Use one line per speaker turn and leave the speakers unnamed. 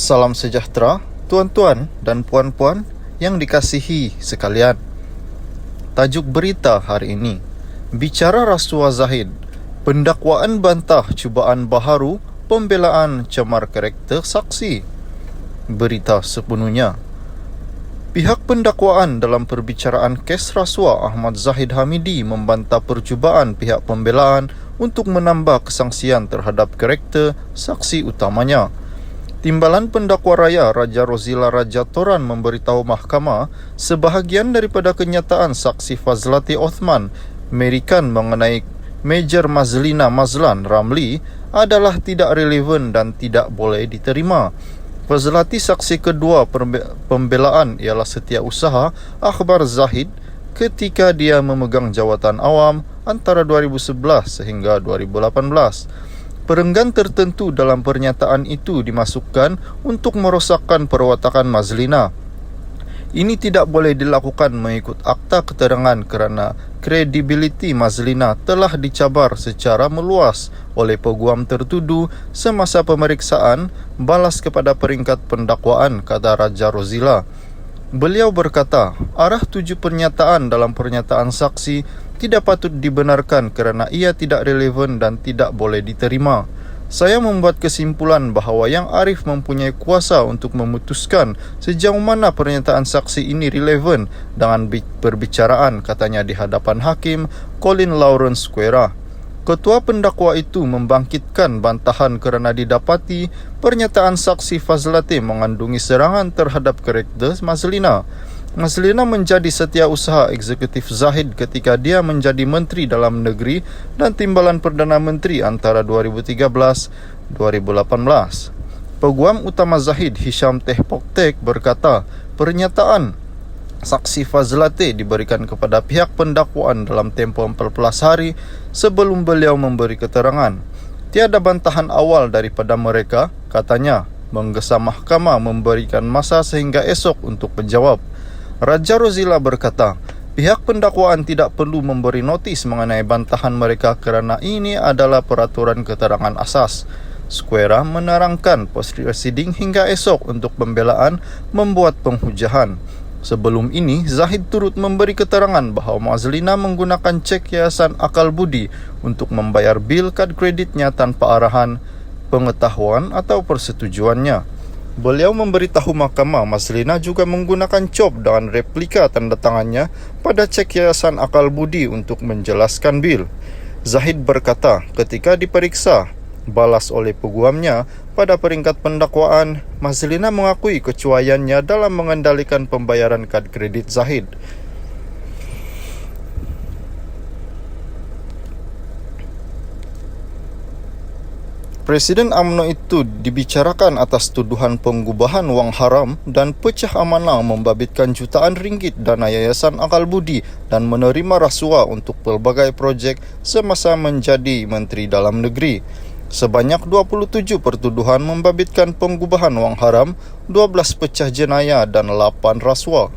Salam sejahtera, tuan-tuan dan puan-puan yang dikasihi sekalian. Tajuk berita hari ini, bicara rasuah Zahid, pendakwaan bantah cubaan baharu, pembelaan cemar karakter saksi. Berita sepenuhnya. Pihak pendakwaan dalam perbicaraan kes rasuah Ahmad Zahid Hamidi membantah percubaan pihak pembelaan untuk menambah kesangsian terhadap karakter saksi utamanya. Timbalan pendakwa raya Raja Rozila Raja Toran memberitahu mahkamah sebahagian daripada kenyataan saksi Fazlati Othman Merikan mengenai Major Mazlina Mazlan Ramli adalah tidak relevan dan tidak boleh diterima. Fazlati saksi kedua pembelaan ialah Setiausaha Akhbar Zahid ketika dia memegang jawatan awam antara 2011 sehingga 2018. Perenggan tertentu dalam pernyataan itu dimasukkan untuk merosakkan perwatakan Mazlina. Ini tidak boleh dilakukan mengikut akta keterangan kerana kredibiliti Mazlina telah dicabar secara meluas oleh peguam tertuduh semasa pemeriksaan, balas kepada peringkat pendakwaan, kata Raja Rozila. Beliau berkata, arah tuju pernyataan dalam pernyataan saksi tidak patut dibenarkan kerana ia tidak relevan dan tidak boleh diterima. Saya membuat kesimpulan bahawa Yang Arif mempunyai kuasa untuk memutuskan sejauh mana pernyataan saksi ini relevan dengan perbicaraan, katanya di hadapan Hakim Colin Lawrence Quera. Ketua pendakwa itu membangkitkan bantahan kerana didapati pernyataan saksi Fazlati mengandungi serangan terhadap karakter Mazlina. Mazlina menjadi setiausaha eksekutif Zahid ketika dia menjadi Menteri Dalam Negeri dan Timbalan Perdana Menteri antara 2013-2018. Peguam utama Zahid Hisham Tehpoktek berkata, pernyataan saksi Fazlati diberikan kepada pihak pendakwaan dalam tempoh 14 hari sebelum beliau memberi keterangan. Tiada bantahan awal daripada mereka, katanya, menggesa mahkamah memberikan masa sehingga esok untuk menjawab. Raja Rozila berkata, pihak pendakwaan tidak perlu memberi notis mengenai bantahan mereka kerana ini adalah peraturan keterangan asas. Squera menerangkan prosiding hingga esok untuk pembelaan membuat penghujahan. Sebelum ini, Zahid turut memberi keterangan bahawa Mazlina menggunakan cek Yayasan Akal Budi untuk membayar bil kad kreditnya tanpa arahan, pengetahuan atau persetujuannya. Beliau memberitahu mahkamah Mazlina juga menggunakan cop dengan replika tanda tangannya pada cek Yayasan Akal Budi untuk menjelaskan bil. Zahid berkata ketika diperiksa, balas oleh peguamnya pada peringkat pendakwaan, Mazlina mengakui kecuaiannya dalam mengendalikan pembayaran kad kredit Zahid. Presiden UMNO itu dibicarakan atas tuduhan penggubahan wang haram dan pecah amanah membabitkan jutaan ringgit dana Yayasan Akal Budi dan menerima rasuah untuk pelbagai projek semasa menjadi Menteri Dalam Negeri. Sebanyak 27 pertuduhan membabitkan penggubahan wang haram, 12 pecah jenayah dan 8 rasuah.